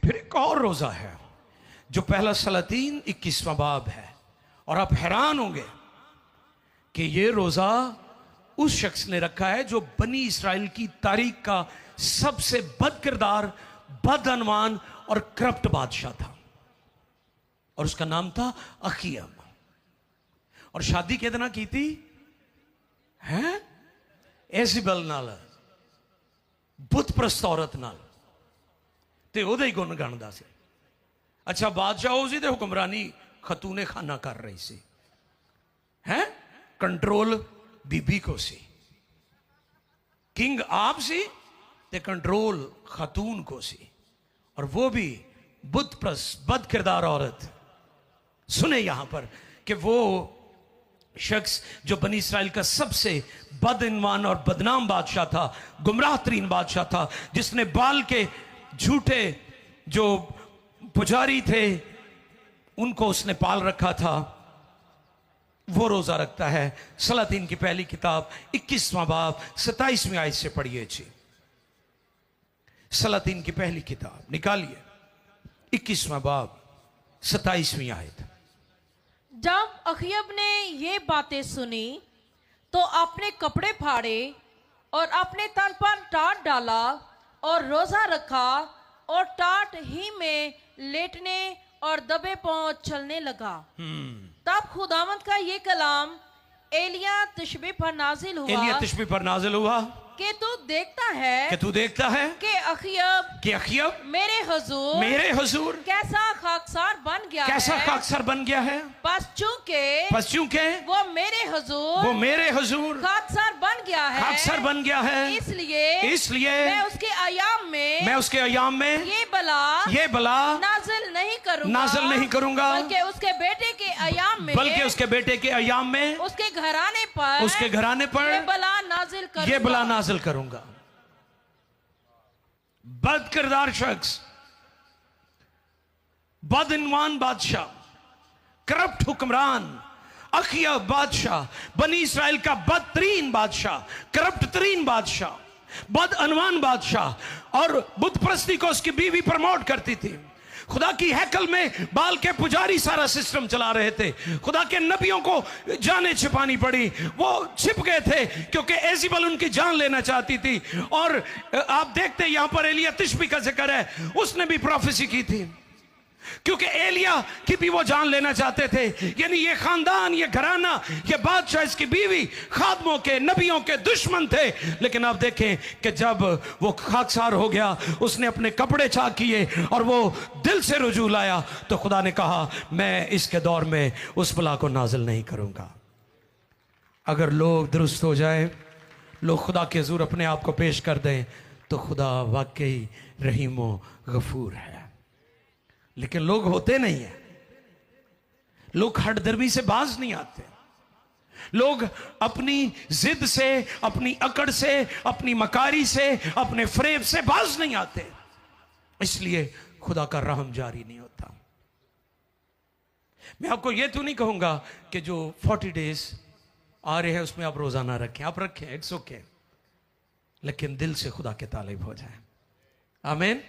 फिर एक और रोजा है जो पहला सलातीन 21वां बाब है, और आप हैरान होंगे कि ये रोजा उस शख्स ने रखा है जो बनी इस्राइल की तारीख का सबसे बद किरदार, बदअनवान और करप्ट बादशाह था, और उसका नाम था अखीयम। और शादी कितना की थी है एजिबल नाल, बुत प्रस्त औरत नाल, ते ओदे ही गुण गाणदा सी। अच्छा बादशाह उसी दे हुक्मरानी खतूने खाना कर रही सी, है कंट्रोल बीबी को सी, किंग आप सी ते कंट्रोल खतून को सी, और वो भी बुत प्रस्त बद किरदार औरत। सुने यहां पर कि वो शख्स जो बनी इस्राइल का सबसे बदइनवान और बदनाम बादशाह था, गुमराह तरीन बादशाह था, जिसने बाल के झूठे जो पुजारी थे उनको उसने पाल रखा था, वो रोजा रखता है। सलातीन की पहली किताब 21वां बाब 27वीं आयत से पढ़िए जी। सलातीन की पहली किताब निकालिए, 21वां बाब 27वीं आयत। जब अखयब ने ये बातें सुनी तो अपने कपड़े फाड़े और अपने तन पर टाट डाला और रोजा रखा और टाट ही में लेटने और दबे पांव चलने लगा। तब खुदावंद का ये कलाम एलिया तिशबी पर नाजिल हुआ कि तू देखता है कि अखयब मेरे हुजूर कैसा खाकसार बन गया है। बस चूंकि वो मेरे हुजूर खाकसार बन गया है, इसलिए मैं उसके अयाम में ये बला नाजिल नहीं करूंगा, बल्कि उसके बेटे के अयाम में उसके घराने पर ये बला नाजिल करूंगा। बद किरदार शख्स, बदइनवान बादशाह, करप्ट हुक्मरान अखयब बादशाह, बनी इस्राइल का बदतरीन बादशाह, करप्ट तरीन बादशाह, बदअनवान बादशाह, और बुत परस्ती को उसकी बीवी प्रमोट करती थी। खुदा की हैकल में बाल के पुजारी सारा सिस्टम चला रहे थे। खुदा के नबियों को जाने छिपानी पड़ी, वो छिप गए थे क्योंकि एजिबल उनकी जान लेना चाहती थी। और आप देखते हैं यहां पर एलिया तिशबी का जिक्र है, उसने भी प्रोफेसी की थी क्योंकि एलिया की भी वो जान लेना चाहते थे। यानी ये खानदान, ये घराना, ये बादशाह, इसकी बीवी खादमों के, नबियों के दुश्मन थे। लेकिन आप देखें कि जब वो खाकसार हो गया, उसने अपने कपड़े चाक किए और वो दिल से रुजू लाया, तो खुदा ने कहा मैं इसके दौर में उस बला को नाजिल नहीं करूंगा। अगर लोग दुरुस्त हो जाए, लोग खुदा के हुजूर अपने आप को पेश कर दें, तो खुदा वाकई रहीमो गफूर है। लेकिन लोग होते नहीं है, लोग हठधर्मी से बाज नहीं आते, लोग अपनी जिद से, अपनी अकड़ से, अपनी मकारी से, अपने फरेब से बाज नहीं आते, इसलिए खुदा का रहम जारी नहीं होता। मैं आपको यह तो नहीं कहूंगा कि जो 40 डेज आ रहे हैं उसमें आप रोजाना रखें, आप रखें, इट्स ओके, लेकिन दिल से खुदा के तालिब हो जाए। आमीन।